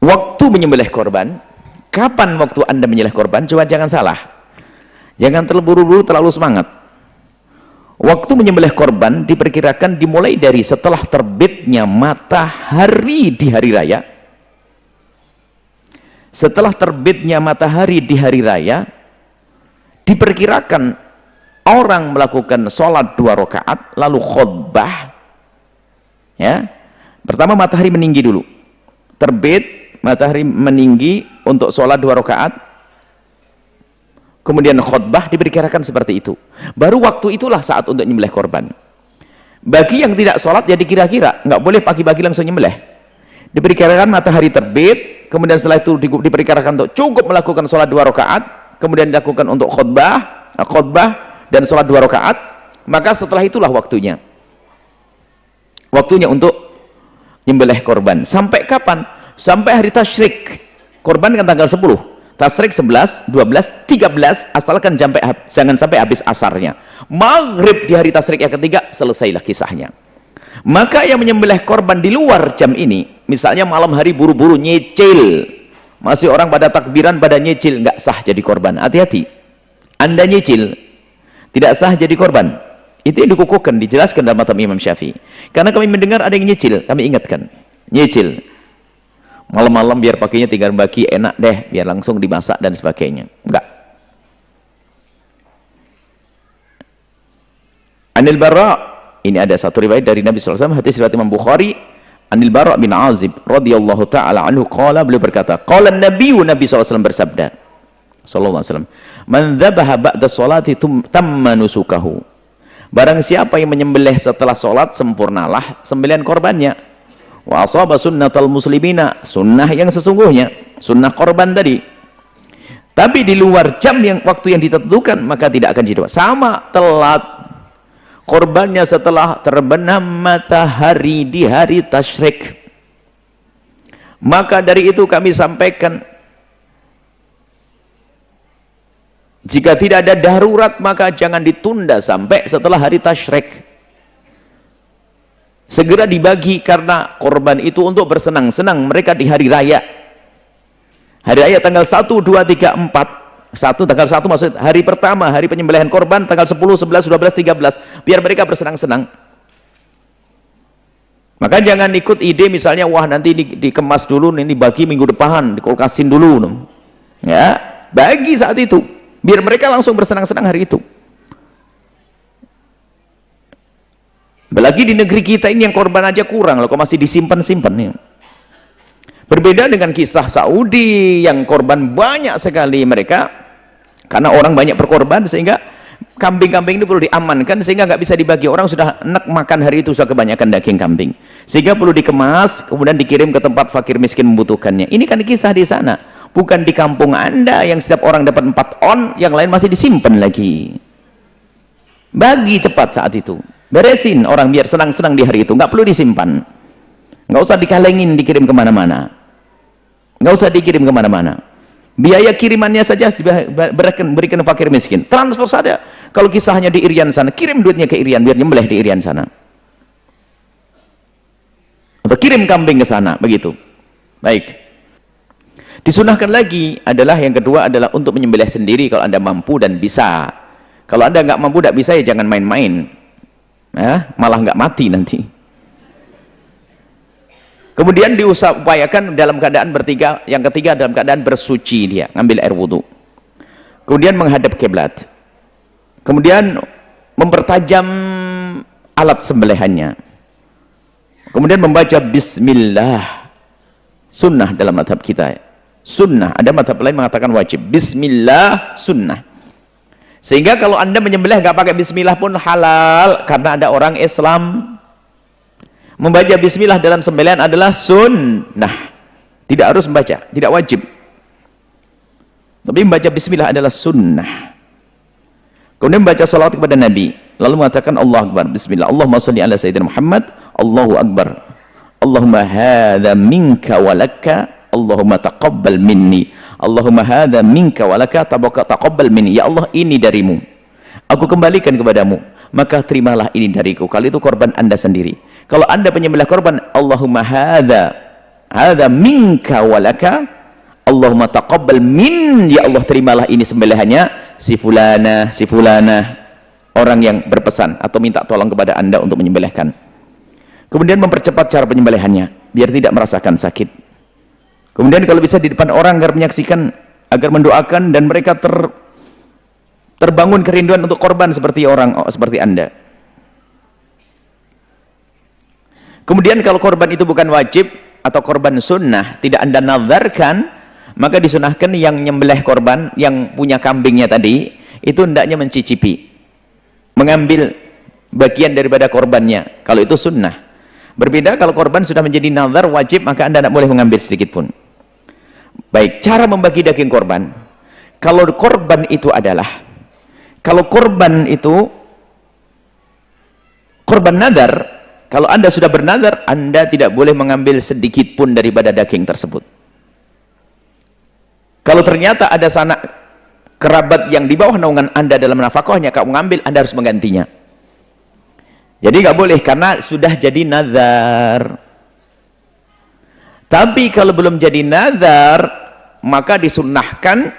waktu menyembelih korban, kapan waktu Anda menyembelih korban? Coba jangan salah, jangan terburu-buru terlalu semangat. Waktu menyembelih korban diperkirakan dimulai dari setelah terbitnya matahari di hari raya. Setelah terbitnya matahari di hari raya, diperkirakan orang melakukan sholat 2 rakaat lalu khutbah. Ya, pertama matahari meninggi dulu, terbit matahari meninggi untuk sholat 2 rakaat, kemudian khutbah, diperkirakan seperti itu. Baru waktu itulah saat untuk nyembelih korban. Bagi yang tidak sholat ya dikira-kira, nggak boleh pagi-pagi langsung nyembelih. Diperkirakan matahari terbit, kemudian setelah itu diperkirakan untuk cukup melakukan sholat 2 rakaat, kemudian dilakukan untuk khutbah dan sholat 2 rakaat, maka setelah itulah waktunya untuk nyembelih korban. Sampai kapan? Sampai hari tasyrik. Korban kan tanggal 10, tasyrik 11, 12, 13, asalkan jangan sampai habis asarnya. Maghrib di hari tasyrik yang ketiga, selesailah kisahnya. Maka yang menyembelih korban di luar jam ini, misalnya malam hari buru-buru nyicil, masih orang pada takbiran pada nyicil, nggak sah jadi korban. Hati-hati, Anda nyicil tidak sah jadi korban. Itu yang dikukuhkan, dijelaskan dalam mazhab Imam Syafi'i. Karena kami mendengar ada yang nyicil, kami ingatkan, nyicil malam-malam biar pakainya 3 bagi enak deh, biar langsung dimasak dan sebagainya. Enggak. Anil Bara, ini ada satu riwayat dari Nabi SAW, hadis riwayat Imam Bukhari. Anil Bara bin Azib radhiyallahu ta'ala anhu qala, beliau berkata, qala Nabi SAW bersabda sallallahu alaihi wasallam, man dzabaha ba'da sholati tamma nusukahu. Barang siapa yang menyembelih setelah sholat, sempurnalah sembelihan korbannya. Wa asaba sunnatal muslimina, sunnah yang sesungguhnya, sunnah korban tadi. Tapi di luar jam yang waktu yang ditentukan, maka tidak akan jadi sama, telat korbannya setelah terbenam matahari di hari tasyrik. Maka dari itu kami sampaikan, jika tidak ada darurat maka jangan ditunda sampai setelah hari tasyrik. Segera dibagi, karena korban itu untuk bersenang-senang mereka di hari raya. Hari raya tanggal 1, 2, 3, 4. Tanggal 1 maksud hari pertama, hari penyembelihan korban, tanggal 10, 11, 12, 13, biar mereka bersenang-senang. Maka jangan ikut ide misalnya, wah nanti dikemas dulu, ini bagi minggu depan, dikulkasin dulu. Ya, bagi saat itu, biar mereka langsung bersenang-senang hari itu. Apalagi di negeri kita ini yang korban aja kurang loh, kok masih disimpan-simpan nih. Berbeda dengan kisah Saudi yang korban banyak sekali mereka, karena orang banyak berkorban sehingga kambing-kambing ini perlu diamankan sehingga nggak bisa dibagi. Orang sudah enak makan hari itu, sudah kebanyakan daging kambing, sehingga perlu dikemas kemudian dikirim ke tempat fakir miskin membutuhkannya. Ini kan kisah di sana, bukan di kampung Anda yang setiap orang dapat 4 on, yang lain masih disimpan lagi. Bagi cepat saat itu, beresin orang biar senang-senang di hari itu, nggak perlu disimpan, nggak usah dikalengin dikirim kemana-mana, nggak usah dikirim kemana-mana. Biaya kirimannya saja berikan fakir miskin, transfer saja. Kalau kisahnya di Irian sana, kirim duitnya ke Irian biar nyembelih di Irian sana, atau kirim kambing ke sana, begitu. Baik. Disunahkan lagi adalah yang kedua adalah untuk menyembelih sendiri kalau Anda mampu dan bisa. Kalau Anda nggak mampu, tidak bisa, ya jangan main-main, ya, malah nggak mati nanti. Kemudian diupayakan dalam keadaan yang ketiga dalam keadaan bersuci, dia ngambil air wudhu, kemudian menghadap kiblat, kemudian mempertajam alat sembelihannya, kemudian membaca bismillah. Sunnah dalam madhab kita, sunnah. Ada madhab lain mengatakan wajib. Bismillah sunnah. Sehingga kalau Anda menyembelih nggak pakai bismillah pun halal, karena ada orang Islam membaca bismillah dalam sembelihan adalah sunnah. Tidak harus membaca, tidak wajib, tapi membaca bismillah adalah sunnah. Kemudian membaca salawat kepada Nabi, lalu mengatakan Allah Akbar, bismillah, Allahumma sholli ala sayyidina Muhammad, Allahu Akbar, Allahumma hadza minka walaka, Allahumma taqabbal minni, Allahumma hadza minka walaka, taqabbal minni. Ya Allah, ini darimu, aku kembalikan kepadamu, maka terimalah ini dariku. Kali itu korban Anda sendiri. Kalau Anda penyembelih korban, Allahumma hadza hadza minka walaka, Allahumma taqabbal min, ya Allah terimalah ini sembelihannya si fulana, orang yang berpesan atau minta tolong kepada Anda untuk menyembelihkan. Kemudian mempercepat cara penyembelihannya biar tidak merasakan sakit. Kemudian kalau bisa di depan orang agar menyaksikan, agar mendoakan, dan mereka terbangun kerinduan untuk korban seperti Anda. Kemudian kalau korban itu bukan wajib atau korban sunnah, tidak Anda nazarkan, maka disunahkan yang nyembelih korban, yang punya kambingnya tadi, itu hendaknya mencicipi, mengambil bagian daripada korbannya, kalau itu sunnah. Berbeda kalau korban sudah menjadi nazar wajib, maka Anda tidak boleh mengambil sedikit pun. Baik, cara membagi daging korban. Kalau korban itu korban nadar, kalau Anda sudah bernadar, Anda tidak boleh mengambil sedikit pun daripada daging tersebut. Kalau ternyata ada sanak kerabat yang di bawah naungan Anda dalam nafkahnya, kamu mengambil, Anda harus menggantinya. Jadi nggak boleh karena sudah jadi nazar. Tapi kalau belum jadi nazar, maka disunnahkan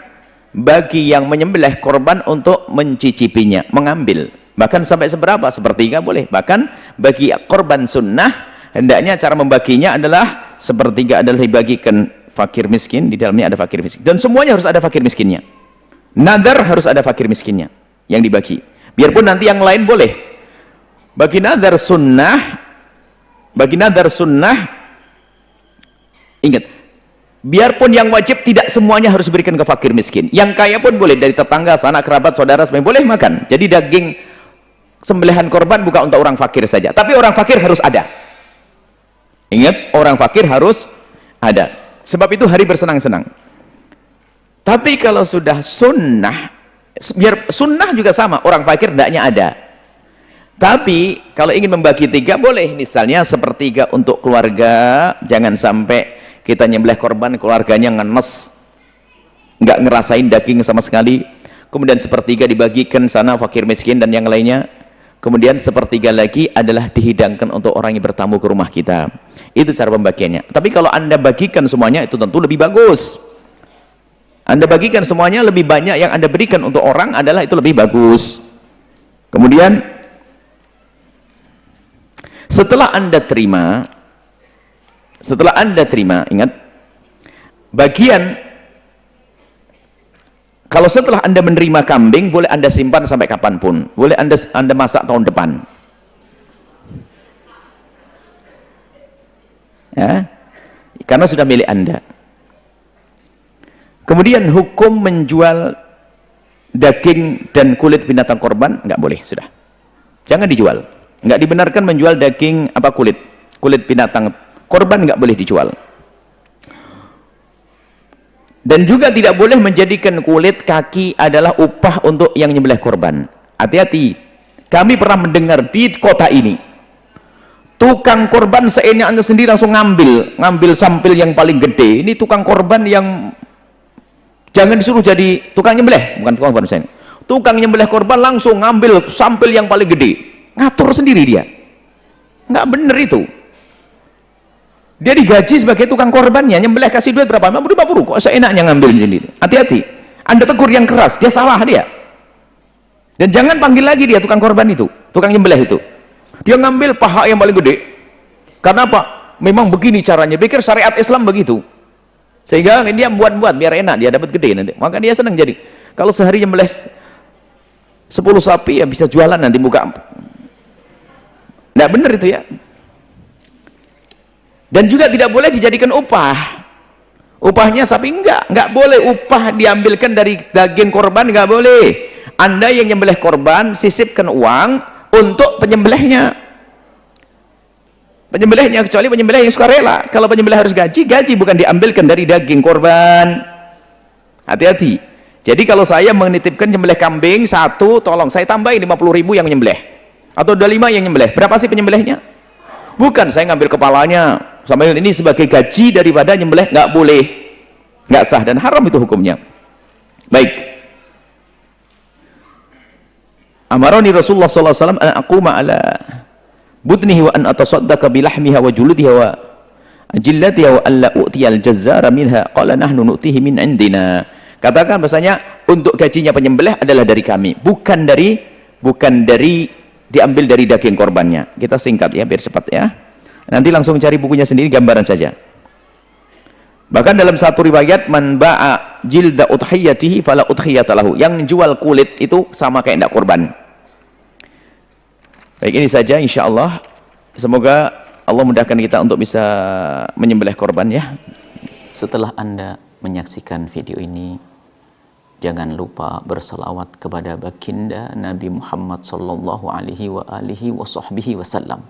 bagi yang menyembelih korban untuk mencicipinya, mengambil. Bahkan sampai seberapa? Sepertiga boleh. Bahkan bagi korban sunnah, hendaknya cara membaginya adalah sepertiga adalah dibagikan fakir miskin, di dalamnya ada fakir miskin. Dan semuanya harus ada fakir miskinnya. Nadar harus ada fakir miskinnya yang dibagi. Biarpun nanti yang lain boleh. Bagi nadar sunnah, ingat, biarpun yang wajib tidak semuanya harus diberikan ke fakir miskin. Yang kaya pun boleh, dari tetangga, sanak kerabat, saudara, semuanya boleh makan. Jadi daging sembelihan korban bukan untuk orang fakir saja, tapi orang fakir harus ada. Ingat, orang fakir harus ada. Sebab itu hari bersenang-senang. Tapi kalau sudah sunnah, biar sunnah juga sama, orang fakir hendaknya ada. Tapi kalau ingin membagi tiga boleh, misalnya sepertiga untuk keluarga, jangan sampai kita nyembelih korban keluarganya ngenes, nggak ngerasain daging sama sekali. Kemudian sepertiga dibagikan sana fakir miskin dan yang lainnya. Kemudian sepertiga lagi adalah dihidangkan untuk orang yang bertamu ke rumah kita. Itu cara pembagiannya. Tapi kalau Anda bagikan semuanya, itu tentu lebih bagus. Anda bagikan semuanya, lebih banyak yang Anda berikan untuk orang adalah itu lebih bagus. Kemudian setelah Anda terima, ingat, bagian, kalau setelah Anda menerima kambing, boleh Anda simpan sampai kapanpun, boleh Anda masak tahun depan, ya, karena sudah milik Anda. Kemudian hukum menjual daging dan kulit binatang korban nggak boleh, sudah, jangan dijual. Nggak dibenarkan menjual daging kulit binatang korban, nggak boleh dijual. Dan juga tidak boleh menjadikan kulit kaki adalah upah untuk yang nyembelih korban. Hati-hati, kami pernah mendengar di kota ini tukang korban seenaknya sendiri langsung ngambil sampil yang paling gede. Ini tukang korban yang jangan disuruh jadi tukang nyembelih, bukan tukang korban saya. Tukang nyembelih korban langsung ngambil sampil yang paling gede, ngatur sendiri dia. Nggak bener itu. Dia digaji sebagai tukang korbannya, nyembelih kasih duit berapa? 50 kok seenaknya ngambil sendiri. Hati-hati, Anda tegur yang keras, dia salah dia. Dan jangan panggil lagi dia tukang korban itu, tukang nyembelih itu. Dia ngambil paha yang paling gede. Karena apa? Memang begini caranya, pikir syariat Islam begitu. Sehingga dia buat biar enak, dia dapat gede nanti. Maka dia senang jadi. Kalau sehari nyembelih 10 sapi ya bisa jualan nanti buka. Nggak benar itu ya. Dan juga tidak boleh dijadikan upah. Upahnya sapi enggak boleh upah diambilkan dari daging korban, enggak boleh. Anda yang nyembelih korban sisipkan uang untuk penyembelihnya. Penyembelihnya, kecuali penyembelih yang sukarela. Kalau penyembelih harus gaji bukan diambilkan dari daging korban. Hati-hati. Jadi kalau saya menitipkan nyembelih kambing satu, tolong saya tambahin 50.000 yang nyembelih. Atau 25 yang nyembelih. Berapa sih penyembelihnya? Bukan saya ngambil kepalanya sama ini sebagai gaji daripada nyembelih, nggak boleh, nggak sah dan haram itu hukumnya. Baik. Amarani Rasulullah sallallahu alaihi wasallam an aquma ala budnihi wa an atasaddaqa bilahmiha wa juludiha wa Jillati wa alla u'tiyal jazzara minha qala nahnu nu'tihi min indina. Katakan bahasanya untuk gajinya penyembelih adalah dari kami, bukan dari diambil dari daging korbannya. Kita singkat ya biar cepat ya. Nanti langsung cari bukunya sendiri, gambaran saja. Bahkan dalam satu riwayat, man ba'a jilda udhiyatihi fala udhiyata lahu. Yang jual kulit itu sama kayak tidak korban. Baik, ini saja insyaallah. Semoga Allah mudahkan kita untuk bisa menyembelih korban ya. Setelah Anda menyaksikan video ini, jangan lupa berselawat kepada baginda Nabi Muhammad sallallahu alaihi wa alihi wa sahbihi wasallam.